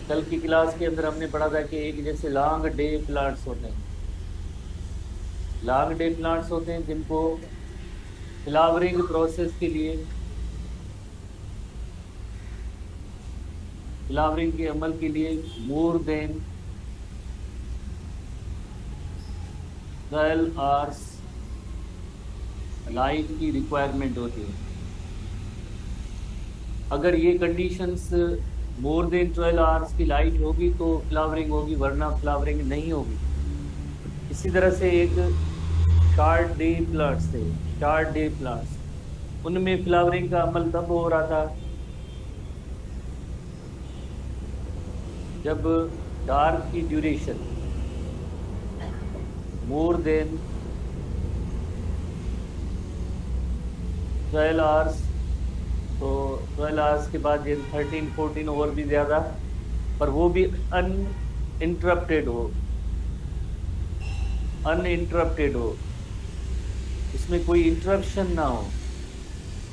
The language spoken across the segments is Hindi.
कल की क्लास के अंदर हमने पढ़ा था कि एक जैसे लॉन्ग डे प्लांट्स होते हैं। लॉन्ग डे प्लांट्स होते हैं जिनको फ्लावरिंग प्रोसेस के लिए, फ्लावरिंग के अमल के लिए मोर देन 12 आवर्स लाइट की रिक्वायरमेंट होती है। अगर ये कंडीशंस मोर देन 12 आवर्स की लाइट होगी तो फ्लावरिंग होगी, वरना फ्लावरिंग नहीं होगी। इसी तरह से एक शार्ट डे प्लांट्स थे। शार्ट डे प्लांट्स, उनमें फ्लावरिंग का अमल तब हो रहा था जब डार्क की ड्यूरेशन मोर देन 12 आवर्स, तो 12 आवर्स के बाद ये 13 14 और भी ज़्यादा, पर वो भी अनइंटरप्टेड हो, अनइंटरप्टेड हो, इसमें कोई इंटरप्शन ना हो,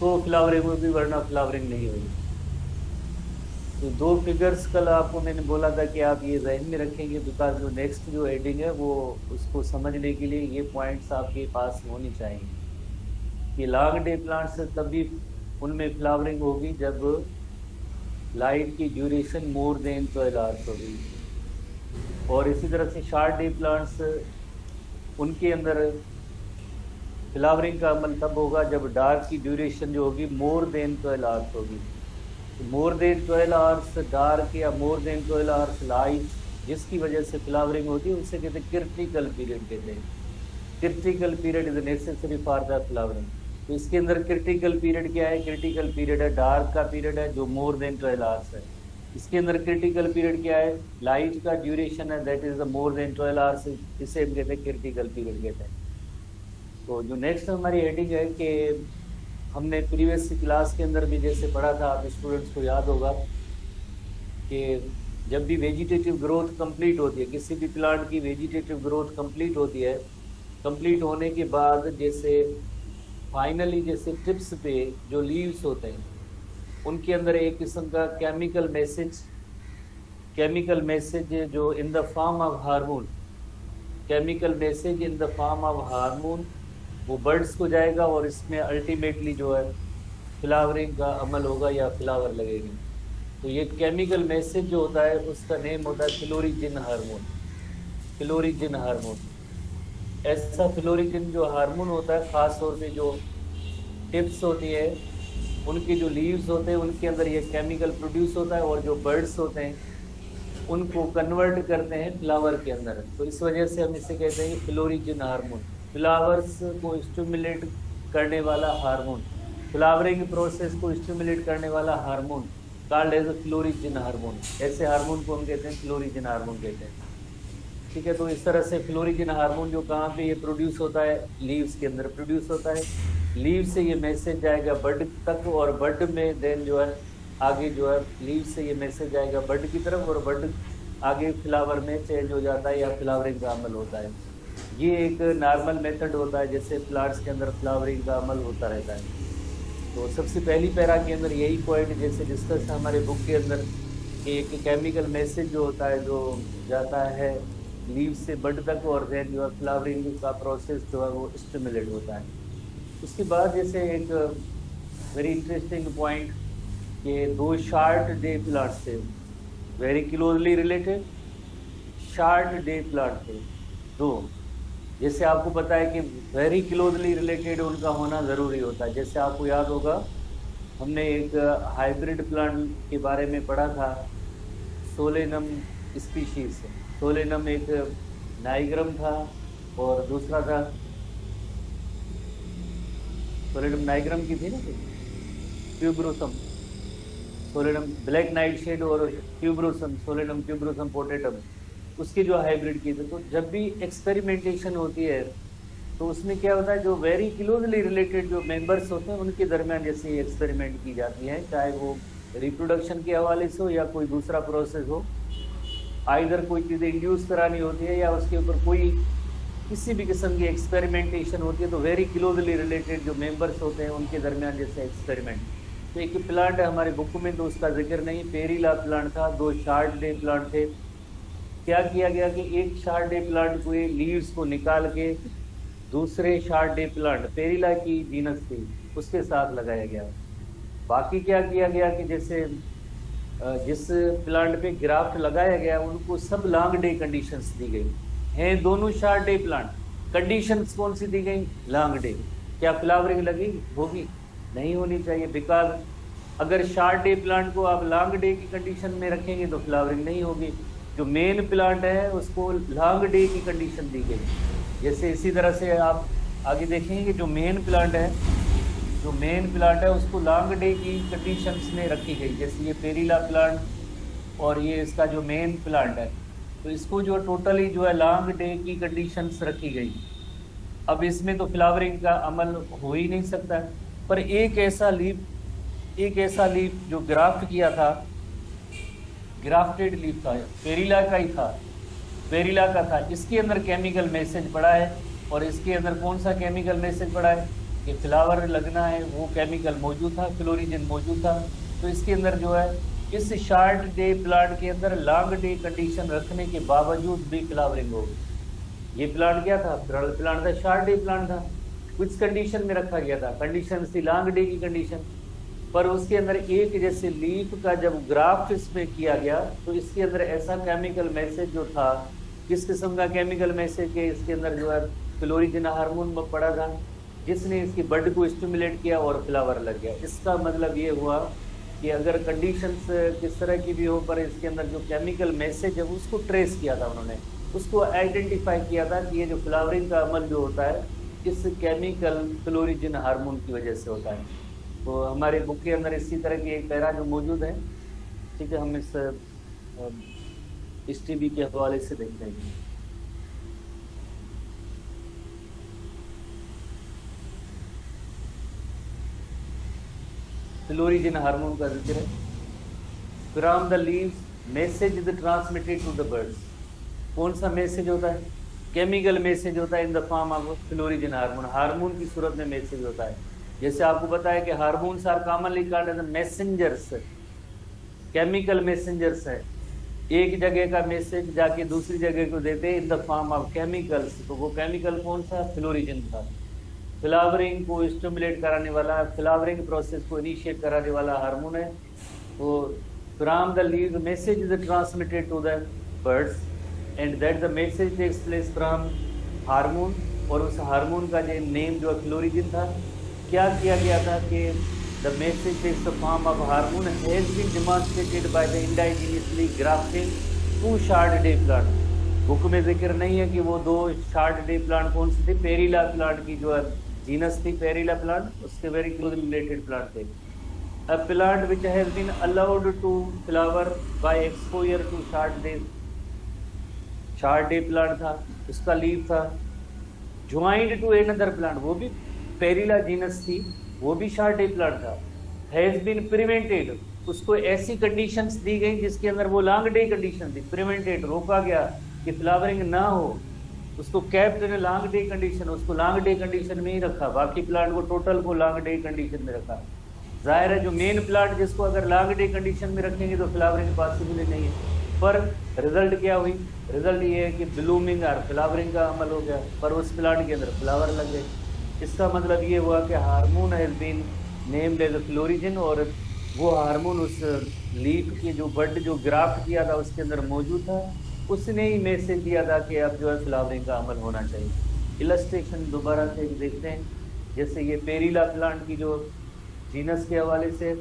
तो फ्लावरिंग होगी, वरना फ्लावरिंग नहीं होगी। तो दो फिगर्स कल आपको मैंने बोला था कि आप ये जहन में रखेंगे, बिकॉज जो नेक्स्ट जो हेडिंग है वो उसको समझने के लिए ये पॉइंट्स आपके पास होनी चाहिए कि लॉन्ग डे प्लांट्स तभी उनमें फ्लावरिंग होगी जब लाइट की ड्यूरेशन मोर देन 12 आवर्स होगी। और इसी तरह से शार्ट डे प्लांट्स, उनके अंदर फ्लावरिंग का अमल तब होगा जब डार्क की ड्यूरेशन जो होगी मोर देन 12 आवर्स होगी। मोर देन 12 आवर्स डार्क या मोर देन 12 आवर्स लाइट जिसकी वजह से फ्लावरिंग होती है उसे कहते हैं क्रिटिकल पीरियड कहते हैं। Critical period is necessary for the flowering. तो इसके अंदर क्रिटिकल पीरियड क्या है? क्रिटिकल पीरियड है डार्क का पीरियड है जो मोर देन 12 आवर्स है। इसके अंदर क्रिटिकल पीरियड क्या है? लाइट का ड्यूरेशन है, that is the more than 12 hours, इसे हम कहते हैं क्रिटिकल पीरियड कहते हैं। तो जो नेक्स्ट हमारी हेडिंग है कि हमने प्रीवियस क्लास के अंदर भी जैसे पढ़ा था, आप स्टूडेंट्स को याद होगा कि जब भी वेजिटेटिव ग्रोथ कंप्लीट होती है, किसी भी प्लांट की वेजिटेटिव ग्रोथ कंप्लीट होती है, कंप्लीट होने के बाद जैसे फाइनली जैसे टिप्स पे जो लीव्स होते हैं उनके अंदर एक किस्म का केमिकल मैसेज जो इन the form of hormone, chemical message in the form of hormone वो बर्ड्स को जाएगा और इसमें अल्टीमेटली जो है फ्लावरिंग का अमल होगा या फ्लावर लगेगी। तो ये केमिकल मैसेज जो होता है उसका नेम होता है फ्लोरिजिन हार्मोन। फ्लोरिजिन हार्मोन, ऐसा फ्लोरिजिन जो हार्मोन होता है, ख़ास तौर पे जो टिप्स होती है उनके जो लीव्स होते हैं उनके अंदर ये केमिकल प्रोड्यूस होता है और जो बर्ड्स होते हैं उनको कन्वर्ट करते हैं फ्लावर के अंदर। तो इस वजह से हम इसे कहते हैं फ्लोरिजिन हार्मोन, फ्लावर्स को स्टिमुलेट करने वाला हार्मोन, फ्लावरिंग प्रोसेस को स्टिमुलेट करने वाला हार्मोन कॉल्ड एज फ्लोरिजिन हार्मोन। ऐसे हार्मोन को हम कहते हैं फ्लोरिजिन हार्मोन कहते हैं। ठीक है, तो इस तरह से फ्लोरिजिन हार्मोन जो कहाँ पे ये प्रोड्यूस होता है? लीव्स के अंदर प्रोड्यूस होता है। लीव से ये मैसेज जाएगा बड तक और बड में देन जो है आगे जो है लीव से ये मैसेज जाएगा बड की तरफ और बड आगे फ्लावर में चेंज हो जाता है या फ्लावरिंग का अमल होता है। ये एक नॉर्मल मेथड होता है जैसे प्लांट्स के अंदर फ्लावरिंग का अमल होता रहता है। तो सबसे पहली पैरा के अंदर यही पॉइंट जैसे डिस्कस है हमारे बुक के अंदर कि एक केमिकल मैसेज जो होता है जो जाता है लीव से बड तक और देन जो है फ्लावरिंग का प्रोसेस जो है वो स्टिमुलेट होता है। उसके बाद जैसे एक वेरी इंटरेस्टिंग पॉइंट कि दो शार्ट डे प्लांट्स थे, very closely related short day plant थे दो। जैसे आपको पता है कि वेरी क्लोजली रिलेटेड उनका होना ज़रूरी होता है। जैसे आपको याद होगा हमने एक हाइब्रिड प्लांट के बारे में पढ़ा था, सोलेनम स्पीशीज। सोलेनम एक नाइग्रम था और दूसरा था सोलेनम नाइग्रम की थी ना, tuberosum, solanum black nightshade और ट्यूबरोसम, सोलेनम ट्यूबरोसम पोटेटम, उसकी जो हाइब्रिड की थी। तो जब भी एक्सपेरिमेंटेशन होती है तो उसमें क्या होता है, जो वेरी क्लोजली रिलेटेड जो मेंबर्स होते हैं उनके दरमियान जैसे एक्सपेरिमेंट की जाती है, चाहे वो रिप्रोडक्शन के हवाले से हो या कोई दूसरा प्रोसेस हो, आइदर कोई चीज़ें इंड्यूस करानी होती है या उसके ऊपर कोई किसी भी किस्म की एक्सपेरिमेंटेशन होती है, तो वेरी क्लोजली रिलेटेड जो मेंबर्स होते हैं उनके दरमियान जैसे एक्सपेरिमेंट। तो एक प्लांट है हमारे बुक में तो उसका जिक्र नहीं, पेरीला प्लांट था, दो शार्ट डे प्लांट थे। क्या किया गया कि एक शार्ट डे प्लांट को लीव्स को निकाल के दूसरे शार्ट डे प्लांट पेरीला की जीनस थी उसके साथ लगाया गया। बाकी क्या किया गया कि जैसे जिस प्लांट पे ग्राफ्ट लगाया गया उनको सब लॉन्ग डे कंडीशंस दी गई हैं, दोनों शार्ट डे प्लांट। कंडीशंस कौन सी दी गई? Long day. क्या फ्लावरिंग लगी होगी? नहीं होनी चाहिए, बिकॉज अगर शार्ट डे प्लांट को आप लॉन्ग डे की कंडीशन में रखेंगे तो फ्लावरिंग नहीं होगी। जो मेन प्लांट है उसको लॉन्ग डे की कंडीशन दी गई। जैसे इसी तरह से आप आगे देखेंगे जो मेन प्लांट है उसको लॉन्ग डे की कंडीशंस में रखी गई। जैसे ये पेरीला प्लांट और ये इसका जो मेन प्लांट है तो इसको जो टोटली जो है लॉन्ग डे की कंडीशंस रखी गई। अब इसमें तो फ्लावरिंग का अमल हो ही नहीं सकता, पर एक ऐसा लीफ जो ग्राफ्ट किया था, ग्राफ्टेड लीफ था, पेरीला का ही था, पेरीला का था, इसके अंदर केमिकल मैसेज पड़ा है। और इसके अंदर कौन सा केमिकल मैसेज पड़ा है कि फ्लावर लगना है, वो केमिकल मौजूद था, फ्लोरिजन मौजूद था। तो इसके अंदर जो है इस शार्ट डे प्लांट के अंदर लॉन्ग डे कंडीशन रखने के बावजूद भी फ्लावरिंग हो गई। ये प्लांट क्या था? प्लांट था, शार्ट डे प्लांट था, कुछ कंडीशन में रखा गया था, कंडीशन थी लॉन्ग डे की कंडीशन। पर उसके अंदर एक जैसे लीफ का जब ग्राफ्ट इसमें किया गया तो इसके अंदर ऐसा केमिकल मैसेज जो था, किस किस्म का केमिकल मैसेज के इसके अंदर जो है फ्लोरिजन हार्मोन पड़ा था, जिसने इसकी बड को स्टिमुलेट किया और फ्लावर लग गया। इसका मतलब ये हुआ कि अगर कंडीशंस किस तरह की भी हो, पर इसके अंदर जो केमिकल मैसेज है उसको ट्रेस किया था उन्होंने, उसको आइडेंटिफाई किया था कि ये जो फ्लावरिंग का अमल जो होता है इस केमिकल फ्लोरिजन हार्मोन की वजह से होता है। तो हमारे बुक के अंदर इसी तरह की एक पैरा जो मौजूद है, ठीक है, हम इस टीवी के हवाले से देखते हैं। फ्लोरिजन हार्मोन का जिक्र है। From the leaves message is transmitted to the buds. कौन सा मैसेज होता है? केमिकल मैसेज होता है in the form of florigen hormone, hormone की सूरत में मैसेज होता है। जैसे आपको पता है कि hormones are commonly called as messengers, chemical messengers है। एक जगह का मैसेज जाके दूसरी जगह को देते हैं इन द फॉर्म ऑफ केमिकल्स। तो वो केमिकल कौन सा? फ्लोरिजन था। फ्लावरिंग को स्टिमुलेट कराने वाला, फ्लावरिंग प्रोसेस को इनिशिएट कराने वाला हार्मोन है। तो from the leave message is transmitted to the buds and that the message takes place from hormone. और उस हार्मोन का जो नेम जो फ्लोरिजन था, क्या किया गया था कि the message takes the form of hormone has been demonstrated by the indigenously grafted to short day plant. Book में जिक्र नहीं है कि वो दो शार्ट डे प्लांट कौन से थे। पेरीला प्लांट की जो जीनस थी पेरीला प्लांट, उसके वेरी क्लोजली रिलेटेड प्लांट थे। A plant which has been allowed to flower by exposure to short day plant था, उसका लीफ था। ज्वाइंड टू अनदर प्लांट, वो भी पेरीला जीनस थी, वो भी शार्ट डे प्लांट था। हैज बीन प्रिवेंटेड, उसको ऐसी कंडीशंस दी गई जिसके अंदर वो लॉन्ग डे कंडीशन थी। प्रिवेंटेड, रोका गया कि फ्लावरिंग ना हो, उसको kept in long day condition, उसको लॉन्ग डे कंडीशन में ही रखा। बाकी प्लांट को टोटल को लॉन्ग डे कंडीशन में रखा। जाहिर है जो मेन प्लांट जिसको अगर लॉन्ग डे कंडीशन में रखेंगे तो फ्लावरिंग पॉसिबल नहीं है। पर रिजल्ट क्या हुई? रिजल्ट ये है कि ब्लूमिंग और फ्लावरिंग का अमल हो गया, पर उस प्लांट के अंदर फ्लावर लग गए। इसका मतलब ये हुआ कि hormone has been named as florigen, और वो हार्मोन उस लीफ की जो बड जो ग्राफ्ट किया था उसके अंदर मौजूद था, उसने ही मैसेज दिया था कि अब जो है फ्लावरिंग का अमल होना चाहिए। इलस्ट्रेशन दोबारा से देखते हैं। जैसे ये पेरीला प्लांट की जो जीनस के हवाले से,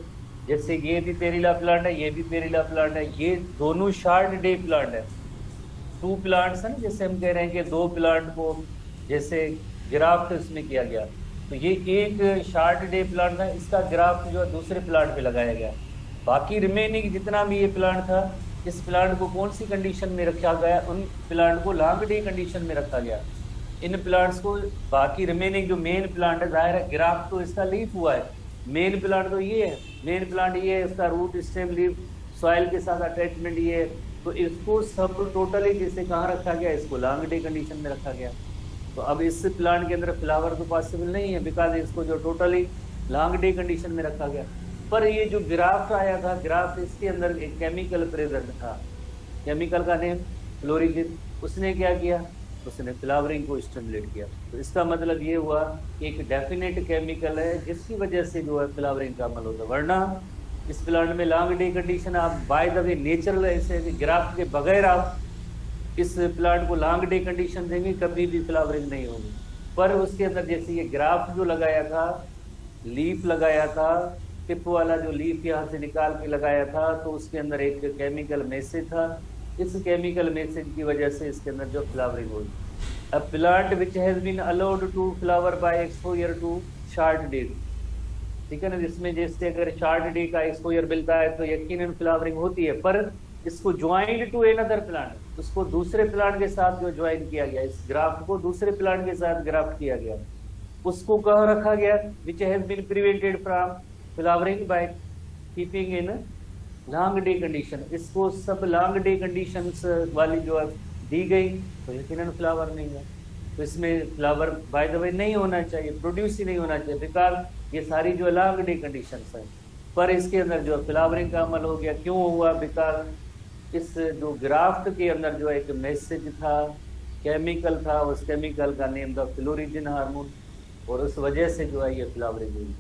जैसे ये भी पेरीला प्लांट है, ये भी पेरीला प्लांट है, ये दोनों शार्ट डे प्लांट है। टू प्लांट्स हैं, जैसे हम कह रहे हैं कि दो प्लांट को जैसे ग्राफ्ट इसमें किया गया, तो ये एक शार्ट डे प्लांट था, इसका ग्राफ्ट जो है दूसरे प्लांट पे लगाया गया। बाकी रिमेनिंग जितना भी ये प्लांट था, इस प्लांट को कौन सी कंडीशन में रखा गया? उन प्लांट को लॉन्ग डे कंडीशन में रखा गया। इन प्लांट्स को, बाकी रिमेनिंग जो मेन प्लांट है, जाहिर है ग्राफ्ट तो इसका लीफ हुआ है, मेन प्लांट तो ये है, मेन प्लांट ये है, इसका रूट स्टेम लीफ सॉइल के साथ अटैचमेंट ये है। तो इसको सब टोटली जैसे कहाँ रखा गया? इसको लॉन्ग डे कंडीशन में रखा गया। तो अब इस प्लांट के अंदर फ्लावर तो पॉसिबल नहीं है, बिकॉज इसको जो टोटली लॉन्ग डे कंडीशन में रखा गया। पर ये जो ग्राफ्ट आया था, ग्राफ्ट इसके अंदर एक केमिकल प्रेजेंट था, केमिकल का नेम फ्लोरिजिन। उसने क्या किया, उसने फ्लावरिंग को स्टिमुलेट किया। तो इसका मतलब ये हुआ कि एक डेफिनेट केमिकल है जिसकी वजह से जो है फ्लावरिंग का अमल होता है। वरना इस प्लांट में लॉन्ग डे कंडीशन, आप बाय द वे नेचुरल ऐसे ग्राफ्ट के बगैर आप इस प्लांट को लॉन्ग डे कंडीशन देंगे, कभी भी फ्लावरिंग नहीं होगी। पर उसके अंदर जैसे ये ग्राफ्ट जो लगाया था, लीफ लगाया था, टिप वाला जो लीफ यहाँ से निकाल के लगाया था, तो उसके अंदर एक केमिकल मैसेज था। इस केमिकल मैसेज की वजह से इसके अंदर जो फ्लावरिंग हुई। A plant which has been allowed to flower by exposure to short days, ठीक है ना, जिसमें जैसे अगर शॉर्ट डे का एक्सपोजर मिलता है तो यकीनन फ्लावरिंग होती है। पर इसको ज्वाइंड टू अनदर प्लांट, उसको दूसरे प्लांट के साथ जो ज्वाइन किया गया, इस ग्राफ्ट को दूसरे प्लांट के साथ ग्राफ्ट किया गया, उसको कहाँ रखा गया, which has been prevented from flowering by keeping in long day condition. इसको सब लॉन्ग डे कंडीशंस वाली जो दी गई तो यकीनन फ्लावर नहीं है। तो इसमें फ्लावर बाय द वे नहीं होना चाहिए, प्रोड्यूस ही नहीं होना चाहिए, बिकॉज ये सारी जो लॉन्ग डे कंडीशंस है। पर इसके अंदर जो फ्लावरिंग का अमल हो गया। क्यों हुआ, बिकॉज इस जो ग्राफ्ट के अंदर जो एक मैसेज था, केमिकल था, उस केमिकल का नेम था फ्लोरिजिन हार्मोन, और उस वजह से जो है ये फ्लावरिंग हुई।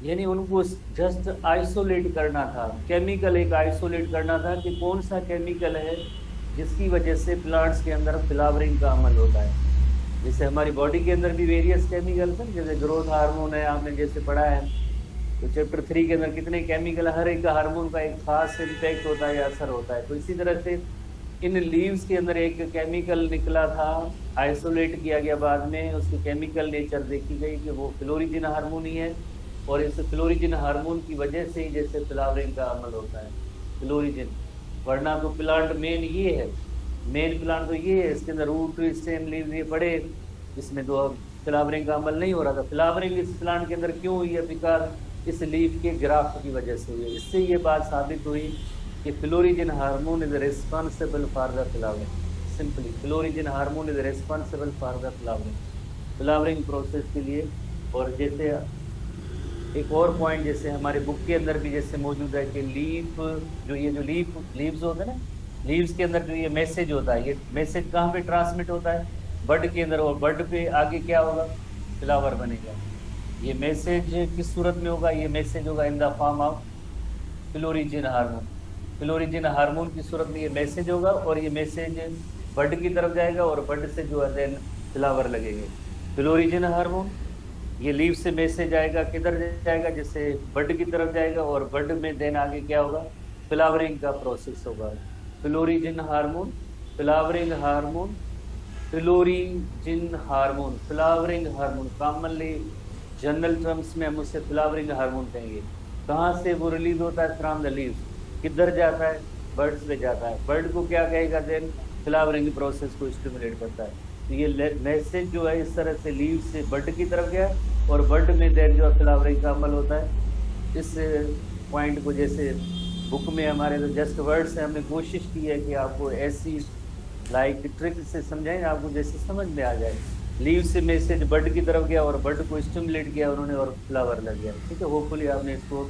यानी उनको जस्ट आइसोलेट करना था, केमिकल एक आइसोलेट करना था कि कौन सा केमिकल है जिसकी वजह से प्लांट्स के अंदर फ्लावरिंग का अमल होता है। जैसे हमारी बॉडी के अंदर भी वेरियस केमिकल्स हैं, जैसे ग्रोथ हार्मोन है, आपने जैसे पढ़ा है तो चैप्टर 3 के अंदर कितने केमिकल, हर एक हार्मोन का एक खास इम्पैक्ट होता है या असर होता है। तो इसी तरह से इन लीव्स के अंदर एक केमिकल निकला था, आइसोलेट किया गया बाद में, उसकी केमिकल नेचर देखी गई कि वो फ्लोरिजिन हार्मोन ही है, और इस फ्लोरिजिन हार्मोन की वजह से ही जैसे फ्लावरिंग का अमल होता है, फ्लोरिजिन। वरना तो प्लांट मेन ये है, मेन प्लांट तो ये है, इसके अंदर रूट स्टेम लीव ये पड़े, इसमें तो फ्लावरिंग का अमल नहीं हो रहा था। फ्लावरिंग इस प्लांट के अंदर क्यों हुई है, बिकॉज इस लीफ के ग्राफ्ट की वजह से हुई है। इससे ये बात साबित हुई कि florigen hormone is responsible for the flowering. Simply florigen hormone is responsible for the flowering process के लिए। और जैसे एक और पॉइंट जैसे हमारे बुक के अंदर भी जैसे मौजूद है कि लीफ जो ये जो लीव्स होते हैं ना, लीव्स के अंदर जो ये मैसेज होता है, ये मैसेज कहाँ पे ट्रांसमिट होता है, बर्ड के अंदर, और बर्ड पे आगे क्या होगा, फ्लावर बनेगा। ये मैसेज किस सूरत में होगा, ये मैसेज होगा in the form of florigen hormone. Florigen hormone की सूरत में ये मैसेज होगा, और ये मैसेज बर्ड की तरफ जाएगा, और बर्ड से जो है देन फ्लावर लगेंगे। फ्लोरिजिन हार्मोन ये लीव से मैसेज आएगा, किधर जाएगा, जैसे बर्ड की तरफ जाएगा, और बर्ड में देन आगे क्या होगा, फ्लावरिंग का प्रोसेस होगा। Florigen hormone, flowering hormone, florigen hormone, flowering hormone, commonly general terms में हम उसे फ्लावरिंग हार्मोन कहेंगे। कहाँ से वो रिलीज होता है, फ्रॉम द लीव्स। किधर जाता है, बर्ड्स पे जाता है। बर्ड को क्या कहेगा, देन फ्लावरिंग प्रोसेस को स्टिमुलेट करता है। तो ये मैसेज जो है इस तरह से लीव से बर्ड की तरफ गया, और बर्ड में देन जो फ्लावरिंग का अमल होता है। इस पॉइंट को जैसे बुक में हमारे जो जस्ट वर्ड्स हैं, हमने कोशिश की है कि आपको ऐसी लाइक ट्रिक से समझाएं, आपको जैसे समझ में आ जाए। लीव से मैसेज बर्ड की तरफ गया, और बर्ड को स्टिमुलेट किया उन्होंने, और फ्लावर लग गया। ठीक है, होपफुली आपने इसको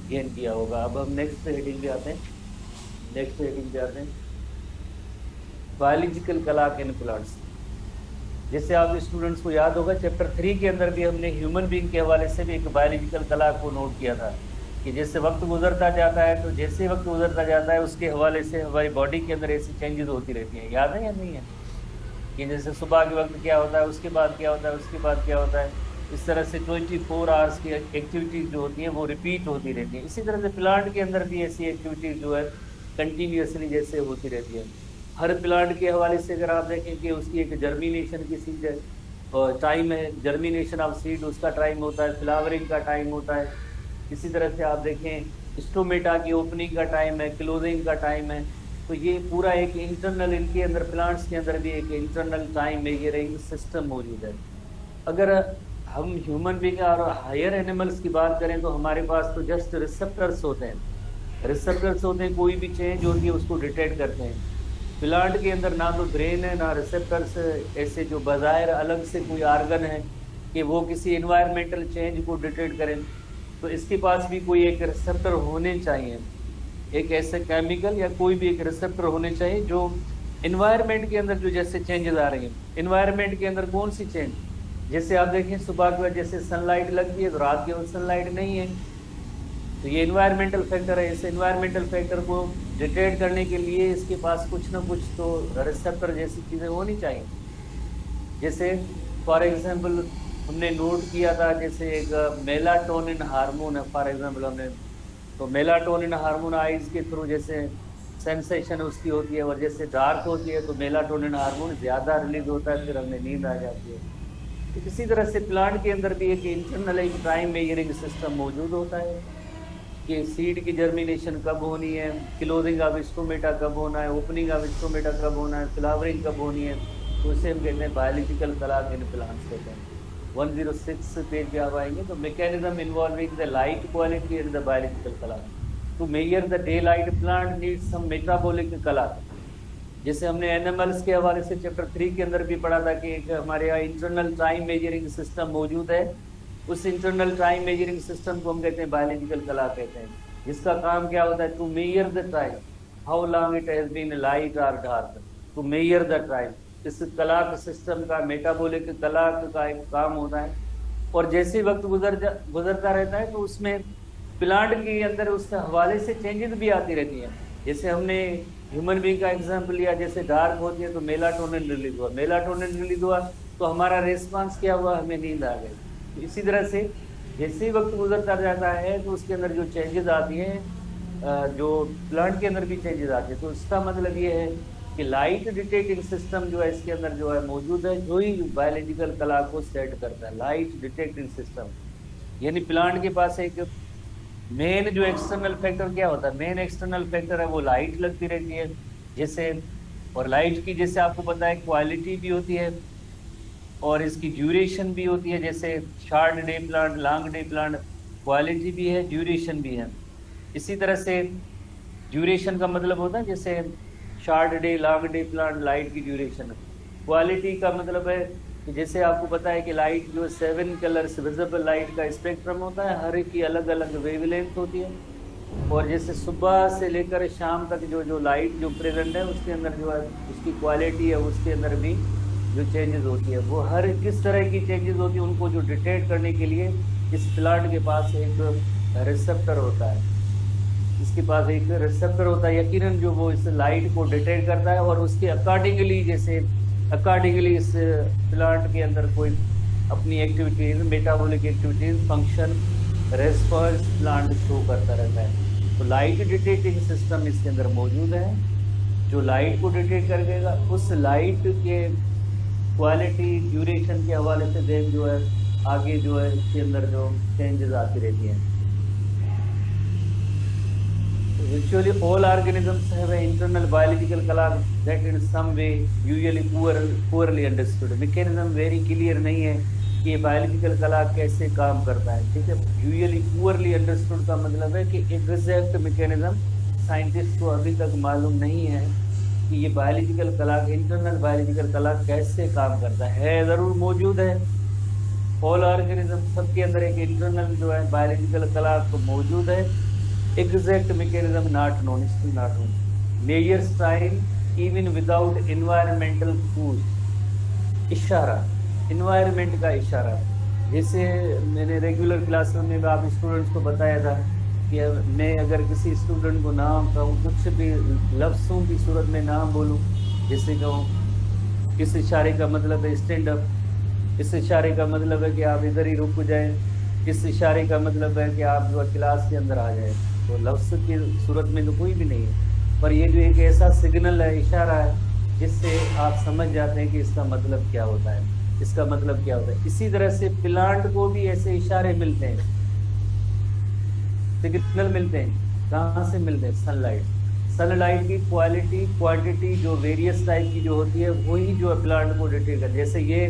गेन किया होगा। अब हम नेक्स्ट हेडिंग पे आते हैं, बायोलॉजिकल क्लॉक इन प्लांट्स। जैसे आप स्टूडेंट्स को याद होगा, चैप्टर 3 के अंदर भी हमने ह्यूमन बीइंग के हवाले से भी एक बायोलॉजिकल क्लॉक को नोट किया था कि जैसे वक्त गुजरता जाता है, तो जैसे वक्त गुजरता जाता है उसके हवाले से हमारी बॉडी के अंदर ऐसी चेंजेस होती रहती हैं। याद है या नहीं है कि जैसे सुबह के वक्त क्या होता है, उसके बाद क्या होता है, उसके बाद क्या होता है, इस तरह से 24 आवर्स की एक्टिविटीज़ जो होती हैं वो रिपीट होती रहती हैं। इसी तरह से प्लांट के अंदर भी ऐसी एक्टिविटीज़ जो है कंटिन्यूसली जैसे होती रहती है। हर प्लांट के हवाले से अगर आप देखें कि उसकी एक जर्मिनेशन की सीज है, और टाइम है, जर्मिनेशन ऑफ सीड उसका टाइम होता है, फ्लावरिंग का टाइम होता है। इसी तरह से आप देखें स्टोमेटा की ओपनिंग का टाइम है, क्लोजिंग का टाइम है। तो ये पूरा एक इंटरनल, इनके अंदर प्लांट्स के अंदर भी एक इंटरनल टाइम है, ये रही सिस्टम मौजूद है। अगर हम ह्यूमन बीइंग और हायर एनिमल्स की बात करें तो हमारे पास तो जस्ट रिसेप्टर्स होते हैं, कोई भी चेंज होती है उसको डिटेक्ट करते हैं। प्लांट के अंदर ना तो ब्रेन है, ना रिसेप्टर्स ऐसे जो बाज़ाहिर अलग से कोई आर्गन है कि वो किसी इन्वायरमेंटल चेंज को डिटेक्ट करें। तो इसके पास भी कोई एक रिसेप्टर होने चाहिए, एक ऐसे केमिकल या कोई भी एक रिसेप्टर होने चाहिए जो इन्वायरमेंट के अंदर जो जैसे चेंजेस आ रही हैं, इन्वायरमेंट के अंदर कौन सी चेंज, जैसे आप देखें सुबह के बाद जैसे सनलाइट लगती है तो रात के वक्त सनलाइट नहीं है, तो ये इन्वायरमेंटल फैक्टर है। इस इन्वायरमेंटल फैक्टर को डिटेक्ट करने के लिए इसके पास कुछ ना कुछ तो रिसेप्टर जैसी चीज़ें होनी चाहिए। जैसे फॉर एग्जांपल हमने नोट किया था, जैसे एक मेलाटोनिन हार्मोन है फॉर एग्जांपल हमने, तो मेलाटोनिन हार्मोन आइज के थ्रू जैसे सेंसेशन उसकी होती है, और जैसे डार्क होती है तो मेलाटोनिन हार्मोन ज़्यादा रिलीज होता है, फिर हमें नींद आ जाती है। तो इसी तरह से प्लांट के अंदर भी एक इंटरनल एक टाइम मेजरिंग सिस्टम मौजूद होता है कि सीड की जर्मिनेशन कब होनी है, क्लोजिंग ऑफ स्टोमेटा कब होना है, ओपनिंग ऑफ स्टोमेटा कब होना है, फ्लावरिंग कब होनी है, तो उसे हम कहते हैं बायोलॉजिकल क्लॉक इन प्लांट्स कहते हैं। 106 पेज पे आप आएंगे तो mechanism involving the light quality and the biological clock to measure the daylight plant needs some metabolic clock. जैसे हमने एनिमल्स के हवाले से चैप्टर 3 के अंदर भी पढ़ा था कि एक हमारे यहाँ इंटरनल टाइम मेजरिंग सिस्टम मौजूद है, उस इंटरनल टाइम मेजरिंग सिस्टम को हम कहते हैं बायोलॉजिकल क्लॉक कहते हैं, जिसका काम क्या होता है, to measure the time how long it has been light और dark, to measure the time. इस क्लॉक सिस्टम का मेटाबॉलिक क्लॉक का एक काम होता है, और जैसे वक्त गुजरता रहता है तो उसमें प्लांट के अंदर उसके हवाले से चेंजेस भी आती रहती हैं। जैसे हमने ह्यूमन बीइंग का एग्जाम्पल लिया, जैसे डार्क होती है तो मेलाटोनिन रिलीज हुआ, मेलाटोनिन रिलीज हुआ तो हमारा रिस्पांस क्या हुआ, हमें नींद आ गई। तो इसी तरह से जैसे ही वक्त गुजरता जाता है तो उसके अंदर जो चेंजेस आती हैं, जो प्लांट के अंदर भी चेंजेस आते हैं, तो इसका मतलब ये है कि लाइट डिटेक्टिंग सिस्टम जो है इसके अंदर जो है मौजूद है, जो ही बायोलॉजिकल क्लॉक को सेट करता है, लाइट डिटेक्टिंग सिस्टम। यानी प्लांट के पास एक मेन जो एक्सटर्नल फैक्टर क्या होता है, मेन एक्सटर्नल फैक्टर है वो लाइट लगती रहती है जैसे, और लाइट की जैसे आपको पता है क्वालिटी भी होती है और इसकी ड्यूरेशन भी होती है। जैसे short day plant, long day plant, quality भी है, ड्यूरेशन भी है। इसी तरह से ड्यूरेशन का मतलब होता है जैसे short day, long day plant, light की ड्यूरेशन। क्वालिटी का मतलब है कि जैसे आपको पता है कि लाइट जो 7 कलर्स विजिबल लाइट का स्पेक्ट्रम होता है, हर एक की अलग अलग वेवलेंथ होती है, और जैसे सुबह से लेकर शाम तक जो लाइट जो प्रेजेंट है उसके अंदर जो है उसकी क्वालिटी है, उसके अंदर भी जो चेंजेस होती है वो हर किस तरह की चेंजेस होती है उनको जो डिटेक्ट करने के लिए इस प्लांट के पास एक रिसेप्टर होता है, इसके पास एक रिसेप्टर होता है यकीनन, जो वो इस लाइट को डिटेक्ट करता है और उसके अकॉर्डिंगली जैसे अकॉर्डिंगली इस प्लांट के अंदर कोई अपनी activities, metabolic activities, function, response plant show करता रहता है। तो लाइट डिटेक्टिंग सिस्टम इसके अंदर मौजूद है जो लाइट को डिटेक्ट करेगा, उस लाइट के क्वालिटी, ड्यूरेशन के हवाले से देख जो है आगे जो है इसके अंदर जो चेंजेस आती रहती हैं। Virtually all organisms have an internal biological clock that in some way usually poorly understood. Mechanism very clear नहीं है कि ये biological clock कैसे काम करता है, ठीक है। Usually poorly understood का मतलब है कि exact mechanism साइंटिस्ट को अभी तक मालूम नहीं है कि ये biological clock, internal biological clock कैसे काम करता है ज़रूर मौजूद है। all organism सबके अंदर एक internal जो है biological clock मौजूद है, exact mechanism not known, still not known. Measures time even without environmental cues. इशारा, environment का इशारा, जैसे मैंने रेगुलर क्लास में आप स्टूडेंट्स को बताया था कि मैं अगर किसी स्टूडेंट को नाम कहूँ, कुछ भी लफ्ज़ों की सूरत में नाम बोलूँ, जैसे कहूँ इस इशारे का मतलब है स्टैंड अप, इस इशारे का मतलब है कि आप इधर ही रुक जाएं, इस इशारे का मतलब है कि आप जो क्लास के अंदर आ जाए, तो लफ्ज़ की सूरत में तो कोई भी नहीं है, पर ये जो एक ऐसा सिग्नल है, इशारा है, जिससे आप समझ जाते हैं कि इसका मतलब क्या होता है, इसका मतलब क्या होता है। इसी तरह से प्लांट को भी ऐसे इशारे मिलते हैं, सिग्नल मिलते हैं। कहाँ से मिलते हैं? सनलाइट। सनलाइट की क्वालिटी, क्वांटिटी जो वेरियस टाइप की जो होती है वही जो है प्लांट को डिटेक्ट कर, जैसे ये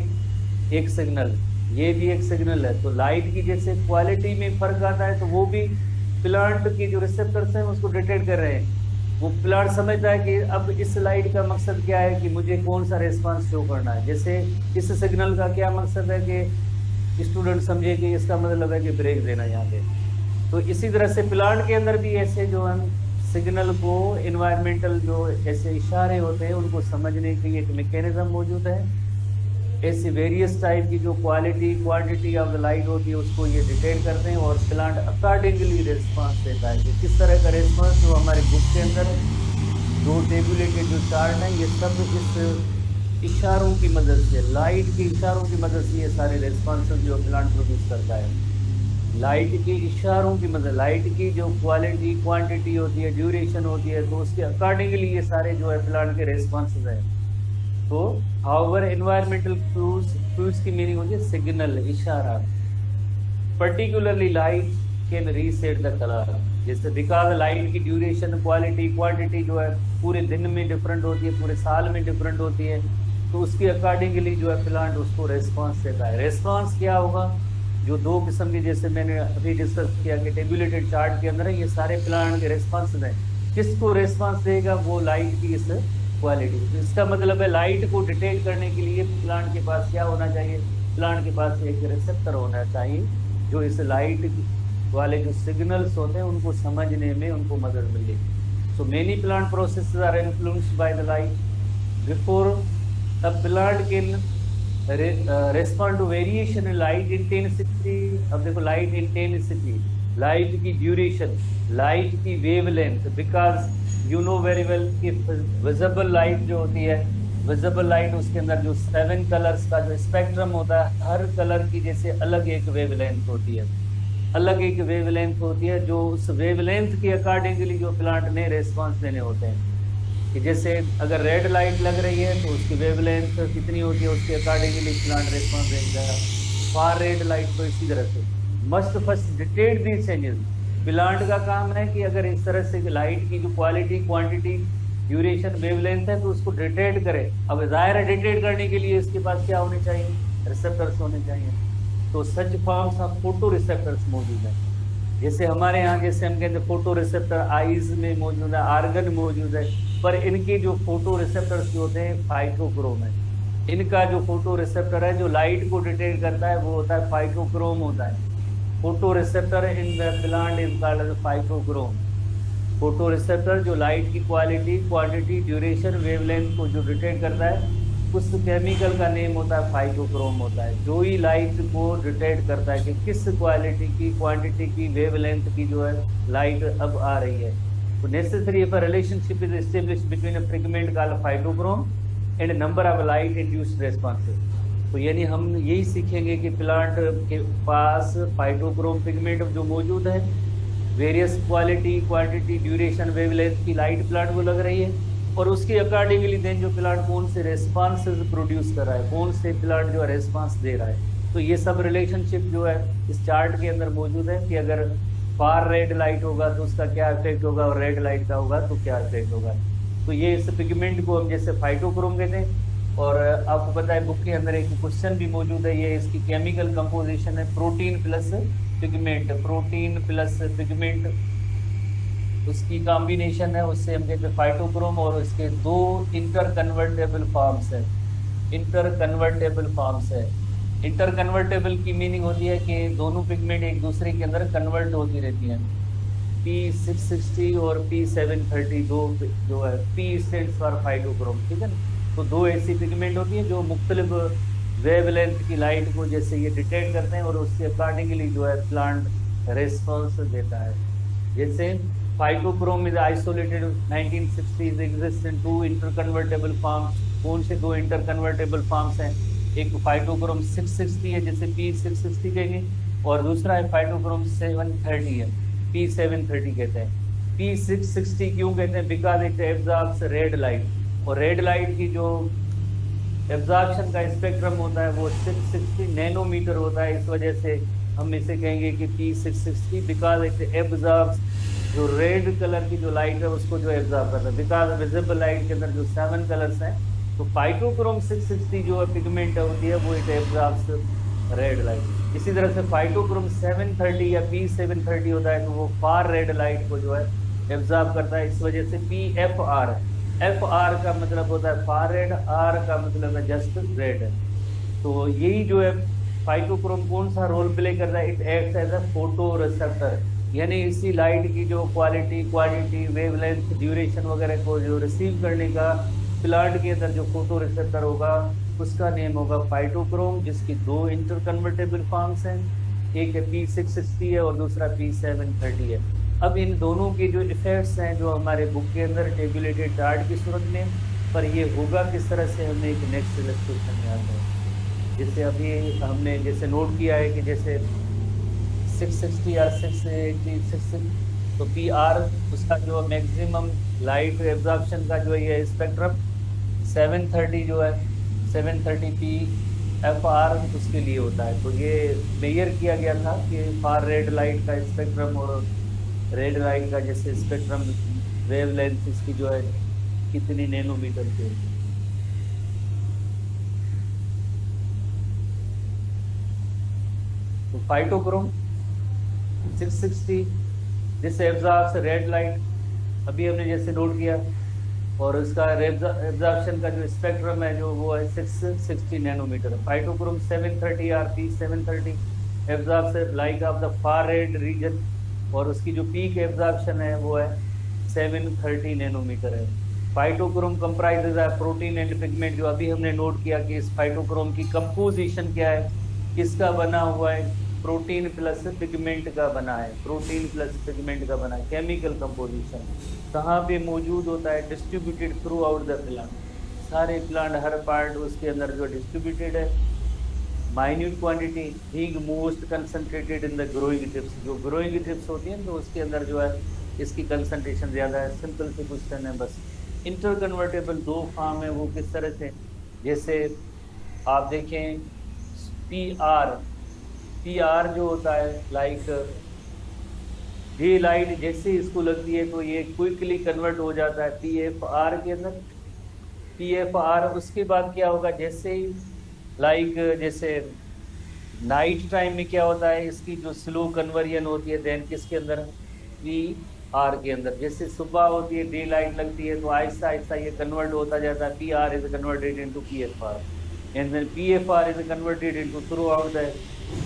एक सिग्नल, ये भी एक सिग्नल है, तो लाइट की जैसे क्वालिटी में फ़र्क आता है तो वो भी प्लांट की जो रिसेप्टर्स हैं उसको डिटेक्ट कर रहे हैं। वो प्लांट समझता है कि अब इस लाइट का मकसद क्या है कि मुझे कौन सा रिस्पांस शो करना है। जैसे इस सिग्नल का क्या मकसद है कि स्टूडेंट समझे कि इसका मतलब है कि ब्रेक देना यहाँ पे, तो इसी तरह से प्लांट के अंदर भी ऐसे जो हम सिग्नल को इन्वायरमेंटल जो ऐसे इशारे होते हैं उनको समझने की एक मैकेनिज्म मौजूद है। ऐसी वेरियस टाइप की जो quality quantity of the light होती है उसको ये डिटेक्ट करते हैं और प्लांट अकॉर्डिंगली रिस्पांस देता है कि किस तरह का रिस्पांस। जो हमारे बुक के अंदर दो टेबुलेटेड जो चार्ट हैं ये सब इस इशारों की मदद से, लाइट के इशारों की मदद से ये सारे रिस्पॉन्सेज जो प्लांट प्रोड्यूस करता है। लाइट के इशारों की मदद, लाइट की जो क्वालिटी क्वांटिटी होती है ड्यूरेशन होती है तो उसके अकॉर्डिंगली ये सारे जो है प्लांट के रिस्पॉन्सेज हैं। तो हाउएवर एनवायरमेंटल क्यूज की मीनिंग होती है सिग्नल, इशारा। Particularly light can reset the colour, जैसे बिकॉज लाइट की ड्यूरेशन क्वालिटी क्वांटिटी जो है पूरे दिन में डिफरेंट होती है, पूरे साल में डिफरेंट होती है, तो उसके अकॉर्डिंगली जो है प्लांट उसको रेस्पॉन्स देता है। रेस्पॉन्स क्या होगा, जो दो किस्म के जैसे मैंने अभी डिस्कस किया कि टेबुलेटेड चार्ट के अंदर है ये सारे प्लांट के रेस्पॉन्स हैं। किसको रेस्पॉन्स देगा, वो लाइट की इस क्वालिटी। तो इसका मतलब है लाइट को डिटेक्ट करने के लिए प्लांट के पास क्या होना चाहिए, प्लांट के पास एक रिसेप्टर होना चाहिए जो इस लाइट वाले जो सिग्नल्स होते हैं उनको समझने में उनको मदद मिलेगी। So many plant processes are influenced by the light before the plant can respond to variation in light intensity. अब देखो लाइट इंटेंसिटी, लाइट की ड्यूरेशन, लाइट की wavelength, because you know very well कि विजिबल लाइट जो होती है, विजिबल लाइट उसके अंदर जो 7 कलर्स का जो स्पेक्ट्रम होता है, हर कलर की जैसे अलग एक वेवलेंथ होती है, अलग एक वेवलेंथ होती है, जो उस वेवलेंथ के अकॉर्डिंगली जो प्लांट ने रेस्पॉन्स देने होते हैं। कि जैसे अगर रेड लाइट लग रही है तो उसकी वेवलेंथ कितनी होती है, उसके अकॉर्डिंगली प्लांट रेस्पॉन्स देगा। फार रेड लाइट तो इसी तरह से मस्ट फर्स्ट डिटेक्ट दी चेंजेस। प्लांट का काम है कि अगर इस तरह से लाइट की जो क्वालिटी क्वांटिटी ड्यूरेशन वेवलेंथ है तो उसको डिटेक्ट करे। अब जाहिर है डिटेक्ट करने के लिए इसके पास क्या होने चाहिए, रिसेप्टर्स होने चाहिए। तो सच फॉर्म्स ऑफ फोटो रिसेप्टर्स मौजूद है। जैसे हमारे यहाँ जैसे हम कहते हैं फोटो रिसेप्टर आईज में मौजूद है, आर्गन मौजूद है, पर इनके जो फोटो रिसेप्टर्स जो होते हैं फाइटोक्रोम है। इनका जो फोटो रिसेप्टर है जो लाइट को डिटेक्ट करता है वो होता है फाइटोक्रोम होता है। Photoreceptor in the plant is called as phytochrome. Photoreceptor जो लाइट की क्वालिटी क्वांटिटी ड्यूरेशन वेवलेंथ को जो डिटेक्ट करता है उस केमिकल का नेम होता है फाइटोक्रोम होता है। जो ही लाइट को डिटेक्ट करता है कि किस क्वालिटी की क्वांटिटी की वेवलेंथ की जो है लाइट अब आ रही है। तो necessary if a relationship is established between a pigment called phytochrome and number of light induced responses. तो यानी हम यही सीखेंगे कि प्लांट के पास फाइटोक्रोम पिगमेंट जो मौजूद है, various quality quantity duration wavelength की लाइट प्लांट को लग रही है और उसके अकॉर्डिंगली देन जो प्लांट कौन से रेस्पॉन्सेज प्रोड्यूस कर रहा है, कौन से प्लांट जो है रेस्पॉन्स दे रहा है। तो ये सब रिलेशनशिप जो है इस चार्ट के अंदर मौजूद है कि अगर फार रेड लाइट होगा तो उसका क्या इफेक्ट होगा और रेड लाइट का होगा तो क्या इफेक्ट होगा। तो ये इस पिगमेंट को हम जैसे फाइटोक्रोम कहते हैं। और आपको पता है बुक के अंदर एक क्वेश्चन भी मौजूद है, ये इसकी केमिकल कंपोजिशन है protein plus pigment, protein plus pigment उसकी कॉम्बिनेशन है, उससे हम कहते हैं फाइटोक्रोम। और इसके दो इंटर कन्वर्टेबल फॉर्म्स है, इंटर कन्वर्टेबल फॉर्म्स है। इंटर कन्वर्टेबल की मीनिंग होती है कि दोनों पिगमेंट एक दूसरे के अंदर कन्वर्ट होती रहती हैं। P660 और P730 दो जो है, P स्टैंड्स फॉर फाइटोक्रोम, ठीक है ना। तो दो ऐसी पिगमेंट होती है जो मुख्तलिफ वेवलेंथ की लाइट को जैसे ये डिटेक्ट करते हैं और उसके अकॉर्डिंगली जो है प्लांट रेस्पॉन्स देता है। जैसे phytochrome is isolated 1960s exist in 2 interconvertible forms. कौन से 2 इंटरकन्वर्टेबल फॉर्म्स हैं, एक फाइटोक्रोम 660 है जिसे P660 कहेंगे और दूसरा है फाइटोक्रोम 730 है, P730 कहते हैं। P660 क्यों कहते हैं, because it absorbs red light, और रेड लाइट की जो एब्जॉर्प्शन का स्पेक्ट्रम होता है वो 660 नैनोमीटर होता है। इस वजह से हम इसे कहेंगे कि P660 बिकॉज इट एब्जॉर्ब्स जो रेड कलर की जो लाइट है उसको जो एब्जॉर्ब करता है। बिकॉज विजिबल लाइट के अंदर जो 7 कलर्स हैं तो फाइटोक्रोम 660 जो पिगमेंट होती है वो इट एब्जॉर्ब्स रेड लाइट। इसी तरह से फाइटोक्रोम 730 या P730 होता है तो वो फार रेड लाइट को जो है एब्जॉर्ब करता है। इस वजह से PFR है, FR का मतलब होता है फार रेड, R का मतलब है जस्ट रेड है। तो यही जो है फाइटोक्रोम कौन सा रोल प्ले कर रहा है, it acts as a photoreceptor. यानी इसी लाइट की जो क्वालिटी, वेवलेंथ, ड्यूरेशन वगैरह को जो रिसीव करने का प्लांट के अंदर जो फोटो रिसेप्टर होगा उसका नेम होगा फाइटोक्रोम, जिसकी दो इंटर कन्वर्टेबल फॉर्म्स हैं, एक P660 है और दूसरा P730 है। अब इन दोनों के जो इफेक्ट्स हैं जो हमारे बुक के अंदर टेबुलेटेड चार्ट की सूरत में, पर ये होगा किस तरह से हमें एक नेक्स्ट इलस्ट्रेशन में आता है। जैसे अभी हमने जैसे नोट किया है कि जैसे 660 या 680 तो PR उसका जो मैक्सिमम लाइट एब्जॉर्प्शन का जो ये स्पेक्ट्रम 730 जो है 730 PFR उसके लिए होता है। तो ये मेजर किया गया था कि फार रेड लाइट का स्पेक्ट्रम और रेड लाइट का जैसे स्पेक्ट्रम वेवलेंथ इसकी जो है कितनी नैनोमीटर की होती है। तो phytochrome 660 this absorbs red light, अभी हमने जैसे नोट किया, और उसका एब्जॉर्प्शन का जो स्पेक्ट्रम है जो वो है 660 nanometre. Phytochrome 730 RP 730 absorbs light of the far red region, और उसकी जो पीक एब्जॉर्प्शन है वो है 730 नैनोमीटर है। फाइटोक्रोम कंप्राइजेज है प्रोटीन एंड पिगमेंट, जो अभी हमने नोट किया कि इस फाइटोक्रोम की कंपोजिशन क्या है, किसका बना हुआ है, प्रोटीन प्लस पिगमेंट का बना है, प्रोटीन प्लस पिगमेंट का बना है। केमिकल कंपोजिशन कहाँ पे मौजूद होता है, distributed through out the plant, सारे प्लांट हर पार्ट उसके अंदर जो डिस्ट्रीब्यूटेड है। Minute quantity being most concentrated in the growing tips, जो ग्रोइंग टिप्स होती हैं तो उसके अंदर जो है इसकी कंसंट्रेशन ज़्यादा है। सिंपल से क्वेश्चन है बस। इंटर कन्वर्टेबल दो फॉर्म है, वो किस तरह से, जैसे आप देखें PR जो होता है लाइक डे लाइट जैसे इसको लगती है तो ये क्विकली कन्वर्ट हो जाता है PFR के अंदर। PFR उसके बाद क्या होगा, जैसे लाइक जैसे नाइट टाइम में क्या होता है, इसकी जो स्लो कन्वर्जन होती है देन किसके अंदर, PR के अंदर। जैसे सुबह होती है डे लाइट लगती है तो आहिस्ता आहिस्ता ये कन्वर्ट होता जाता है, PR is converted into PFR and then PFR is converted into throughout the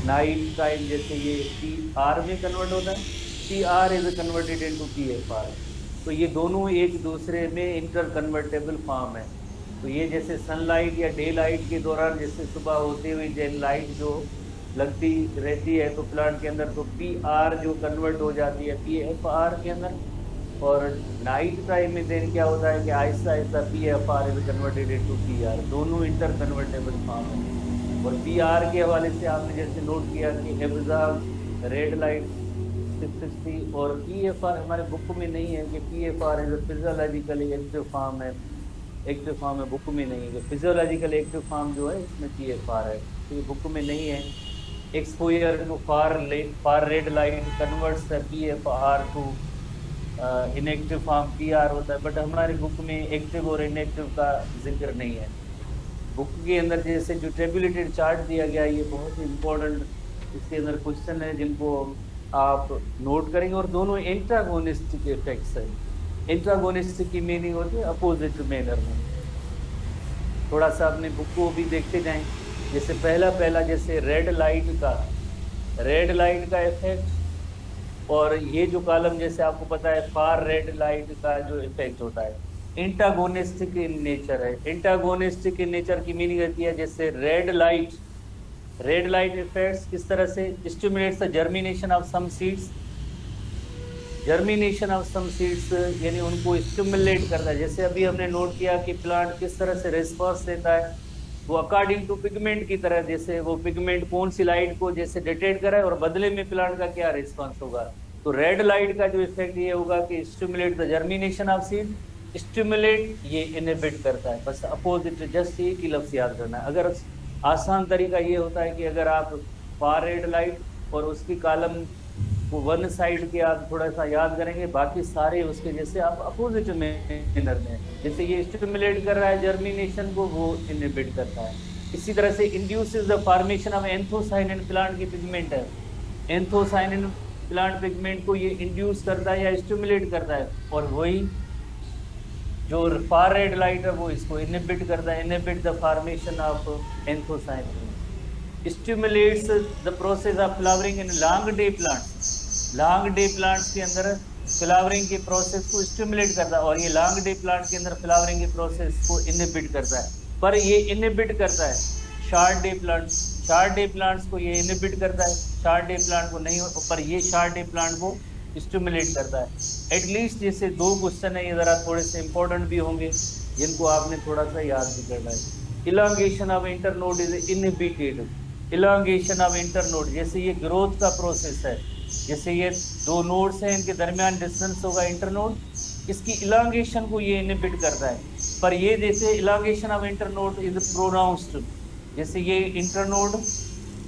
night time. जैसे ये PR में कन्वर्ट होता है, PR is converted into PFR। तो ये दोनों एक दूसरे में इंटर कन्वर्टेबल फॉर्म है। तो ये जैसे सनलाइट या डे लाइट के दौरान जैसे सुबह होते हुए डे लाइट जो लगती रहती है तो प्लांट के अंदर, तो PR जो कन्वर्ट हो जाती है PFR के अंदर, और नाइट टाइम में देन क्या होता है कि Aahista Aahista PFR is converted into PR, दोनों इंटर कन्वर्टेबल फॉर्म है। और PR के हवाले से आपने जैसे नोट किया कि एब्जॉर्ब रेड लाइट 660, और PFR हमारे बुक में नहीं है कि PFR is physiologically active form है, एक्टिव फॉर्म है, बुक में नहीं है। फिजियोलॉजिकल एक्टिव फॉर्म जो है इसमें PFR है, तो ये बुक में नहीं है। Exposure to far red light converts PFR to inactive form PR होता है, बट हमारे बुक में एक्टिव और इनएक्टिव का जिक्र नहीं है। बुक के अंदर जैसे जो टेबुलेटेड चार्ट दिया गया है ये बहुत ही इम्पोर्टेंट, इसके अंदर क्वेश्चन है जिनको आप नोट करेंगे, और दोनों एंटागोनिस्टिक इफेक्ट्स है। एंटागोनिस्टिक की मीनिंग होती है अपोजिट मैनर में। थोड़ा सा अपने बुक को भी देखते जाएं। जैसे पहला जैसे रेड लाइट का इफेक्ट, और ये जो कॉलम जैसे आपको पता है फार रेड लाइट का जो इफेक्ट होता है एंटागोनिस्टिक इन नेचर है। एंटागोनिस्टिक इन नेचर की मीनिंग रहती है जैसे रेड लाइट इफेक्ट्स किस तरह से stimulates the germination of some seeds, यानी उनको स्टिमुलेट करता है। जैसे अभी हमने नोट किया कि प्लांट किस तरह से रिस्पॉन्स देता है, वो अकॉर्डिंग टू पिगमेंट की तरह, जैसे वो पिगमेंट कौन सी लाइट को जैसे डिटेक्ट करा है और बदले में प्लांट का क्या रिस्पॉन्स होगा। तो रेड लाइट का जो इफेक्ट ये होगा कि stimulate the germination of seed, stimulate ये इनहिबिट करता है। बस अपोजिट, जस्ट एक ही लफ्ज याद करना है। अगर आसान तरीका ये होता है कि अगर आप फार रेड लाइट और उसकी कॉलम को वन साइड के आप थोड़ा सा याद करेंगे, बाकी सारे उसके जैसे आप अपोजिट मैनर में, जैसे ये स्टिमुलेट कर रहा है जर्मिनेशन को, वो इनहिबिट करता है। इसी तरह से induces the formation of anthocyanin, plant की पिगमेंट है, एंथोसायनिन प्लांट पिगमेंट को ये इंड्यूस करता है या स्टिमुलेट करता है, और वही जो फार रेड लाइट है वो इसको इनहिबिट करता है, inhibit the formation of anthocyanin, stimulates the process of flowering in long day plants. Long day plants के अंदर फ्लावरिंग के प्रोसेस को स्टिमुलेट करता है, और ये लॉन्ग डे प्लांट के अंदर फ्लावरिंग के प्रोसेस को इनहिबिट करता है। पर ये इनहिबिट करता है short day plant, short day plants को ये इनहिबिट करता है, शॉर्ट डे प्लांट को नहीं, पर ये शॉर्ट डे प्लांट को स्टिमुलेट करता है। एटलीस्ट जैसे 2 क्वेश्चन है, ये जरा थोड़े से इंपॉर्टेंट भी होंगे, जिनको आपने थोड़ा सा याद भी करना है। Elongation of internode is inhibited. Elongation of internode, जैसे ये ग्रोथ का प्रोसेस है, जैसे ये 2 नोड्स हैं, इनके दरमियान डिस्टेंस होगा इंटरनोड, इसकी इलांगेशन को ये इनहिबिट करता है। पर ये जैसे elongation of internode is pronounced, जैसे ये इंटरनोड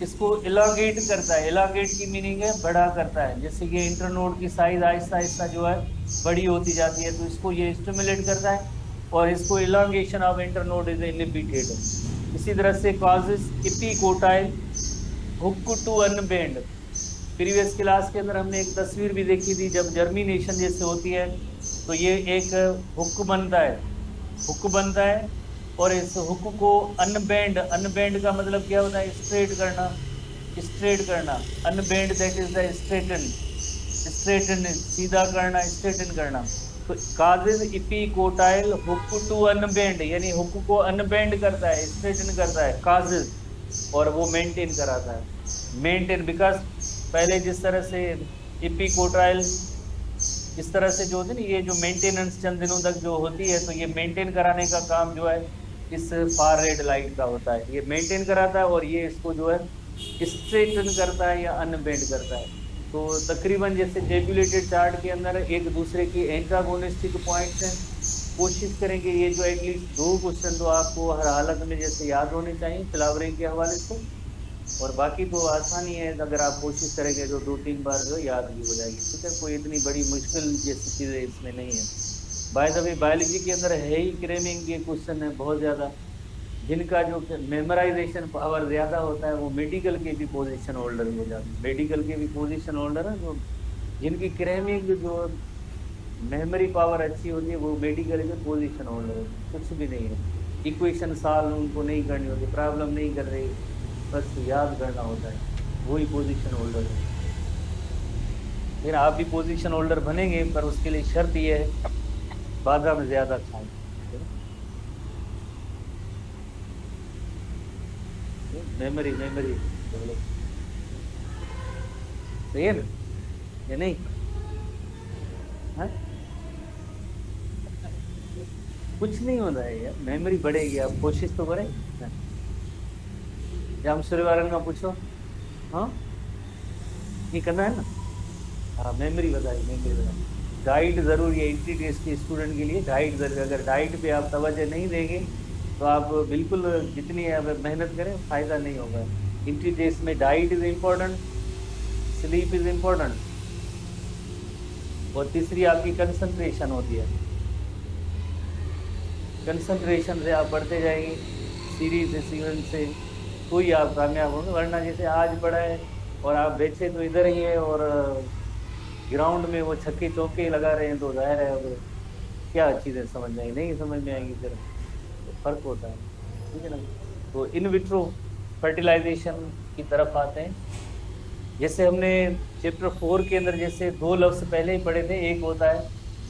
इसको इलांगेट करता है, इलांगेट की मीनिंग है बड़ा करता है, जैसे ये इंटरनोड की साइज आहिस्ता आहिस्ता जो है बड़ी होती जाती है, तो इसको ये स्टिमुलेट करता है, और इसको elongation of internode is inhibited. इसी तरह से causes epicotyl hook to unbend. Previous class के अंदर हमने एक तस्वीर भी देखी थी, जब जर्मिनेशन जैसे होती है तो ये एक हुक बनता है, हुक बनता है, और इस हुक को अनबेंड, अनबेंड का मतलब क्या होता है, स्ट्रेट करना, स्ट्रेट करना, unbend that is the straighten, straighten सीधा करना, स्ट्रेटन करना। तो causes epicotyl hook to unbend, यानी हुक को अनबेंड करता है, स्ट्रेटन करता है काजिज, और वो मेंटेन कराता है, मेंटेन, बिकॉज पहले जिस तरह से इपिकोटाइल इस तरह से जो होती है ना, ये जो मेंटेनेंस चंद दिनों तक जो होती है, तो ये मेंटेन कराने का काम जो है इस फार रेड लाइट का होता है, ये मेंटेन कराता है, और ये इसको जो है स्ट्रेटन करता है या अनबेंड करता है। तो तकरीबन जैसे टेबुलेटेड चार्ट के अंदर एक दूसरे की एंटागोनिस्टिक पॉइंट्स हैं, कोशिश करेंगे ये जो एटलीस्ट 2 क्वेश्चन तो आपको हर हालत में जैसे याद होने चाहिए फ्लावरिंग के हवाले से, और बाकी तो आसानी है, अगर आप कोशिश करेंगे तो 2-3 बार जो याद भी हो जाएगी, ठीक है, कोई इतनी बड़ी मुश्किल जैसी चीज़ें इसमें नहीं है। बाय द वे बायोलॉजी के अंदर है ही क्रेमिंग के क्वेश्चन है बहुत ज़्यादा, जिनका जो मेमोराइजेशन पावर ज़्यादा होता है वो मेडिकल के भी पोजीशन होल्डर हो जाते हैं, मेडिकल के भी पोजीशन होल्डर है, जो जिनकी क्रेमिंग जो मेमोरी पावर अच्छी होती है वो मेडिकल के पोजीशन होल्डर होते हैं, कुछ भी नहीं है, इक्वेशन सॉल्व उनको नहीं करनी होती, प्रॉब्लम नहीं कर रही, बस याद करना होता है, वही पोजीशन होल्डर है। फिर आप भी पोजीशन होल्डर बनेंगे, पर उसके लिए शर्त ये है बादाम ज़्यादा खाएं। मेमोरी मेमोरी सही है ना, ये नहीं है? कुछ नहीं होता है यार, मेमोरी बढ़ेगी, आप कोशिश तो करें। जाम सूर्यवारन का पूछो, हाँ ये करना है ना, हाँ मेमोरी बताइए, मेमोरी बताइए। डाइट ज़रूरी है इंट्री टेस्ट के स्टूडेंट के लिए, डाइट ज़रूरी, अगर डाइट पे आप तवज्जो नहीं देंगे तो आप बिल्कुल जितनी आप मेहनत करें फ़ायदा नहीं होगा। इंट्री टेस्ट में diet is important, sleep is important, और तीसरी आपकी कंसंट्रेशन होती है, कंसंट्रेशन से आप बढ़ते जाएंगे सीरीज से सीवन से, तो ही आप कामयाब होंगे, वरना जैसे आज पढ़ा है और आप बैठे तो इधर ही है और ग्राउंड में वो छक्के चौके लगा रहे हैं, तो जाहिर है अब क्या चीज़ें समझ में आएंगी, नहीं समझ में आएंगी, फिर तो फर्क होता है, ठीक है ना। तो इन विट्रो फर्टिलाइजेशन की तरफ आते हैं। जैसे हमने चैप्टर 4 के अंदर जैसे 2 लफ्ज़ पहले ही पढ़े थे, एक होता है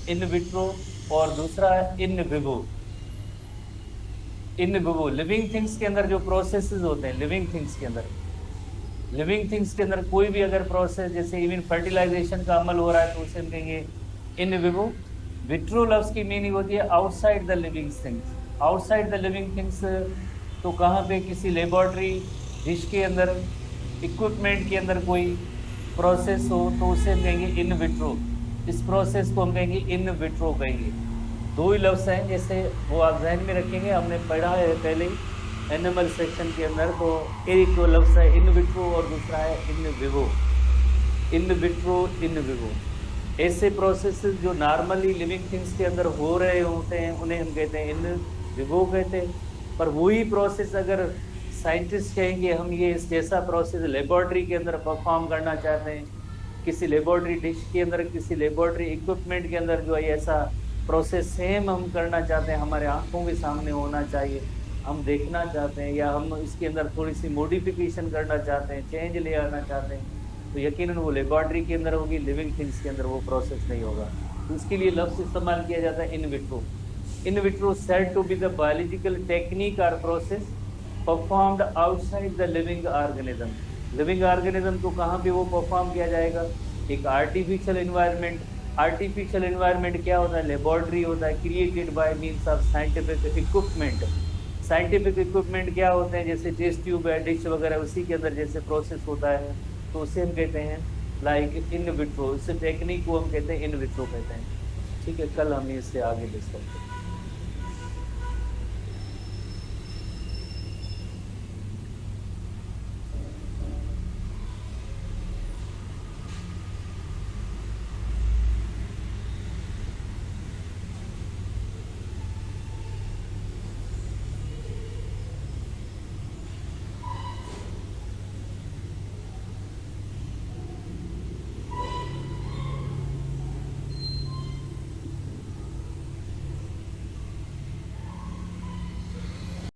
इन विट्रो और दूसरा है in vivo. In vivo living things के अंदर जो प्रोसेसेस होते हैं, लिविंग थिंग्स के अंदर, लिविंग थिंग्स के अंदर कोई भी अगर प्रोसेस जैसे इवन फर्टिलाइजेशन का अमल हो रहा है तो उसे हम कहेंगे इन विवो। विट्रो लफ्ज़ की मीनिंग होती है outside the living things, outside the living things, तो कहाँ पे किसी लेबॉर्ट्री डिश के अंदर इक्विपमेंट के अंदर कोई प्रोसेस हो तो उसे हम कहेंगे इन विट्रो, इस प्रोसेस को हम कहेंगे इन विट्रो कहेंगे। 2 ही लफ्ज़ हैं, जैसे वो आप जहन में रखेंगे, हमने पढ़ा है पहले एनिमल सेक्शन के अंदर, तो एक तो लफ्ज़ है इन विट्रो और दूसरा है in vivo, in vitro in vivo. ऐसे प्रोसेसेस जो नॉर्मली लिविंग थिंग्स के अंदर हो रहे होते हैं उन्हें हम कहते हैं इन विवो कहते हैं। पर वही प्रोसेस अगर साइंटिस्ट कहेंगे हम ये इस जैसा प्रोसेस लेबॉर्ट्री के अंदर परफॉर्म करना चाहते हैं, किसी लेबॉर्ट्री डिश के अंदर, किसी लेबॉर्ट्री इक्विपमेंट के अंदर जो है ऐसा प्रोसेस सेम हम करना चाहते हैं, हमारे आंखों के सामने होना चाहिए, हम देखना चाहते हैं, या हम इसके अंदर थोड़ी सी मॉडिफिकेशन करना चाहते हैं, चेंज ले आना चाहते हैं, तो यकीनन वो लेबोरेटरी के अंदर होगी, लिविंग थिंग्स के अंदर वो प्रोसेस नहीं होगा। तो इसके लिए लफ्ज इस्तेमाल किया जाता है in vitro. In vitro said to be the biological technique और process performed outside the living organism. Living organism को कहाँ पे वो परफॉर्म किया जाएगा? एक आर्टिफिशियल इन्वायरमेंट। आर्टिफिशियल इन्वायरमेंट क्या होता है? लेबोरेटरी होता है, created by means of scientific equipment. Scientific equipment क्या होते हैं? जैसे टेस्ट ट्यूब है, डिश वगैरह, उसी के अंदर जैसे प्रोसेस होता है, तो उसे हम कहते हैं लाइक इन विट्रो। इस टेक्निक को हम कहते हैं इन विट्रो कहते हैं। ठीक है, कल हम इससे आगे डिस्कस करेंगे।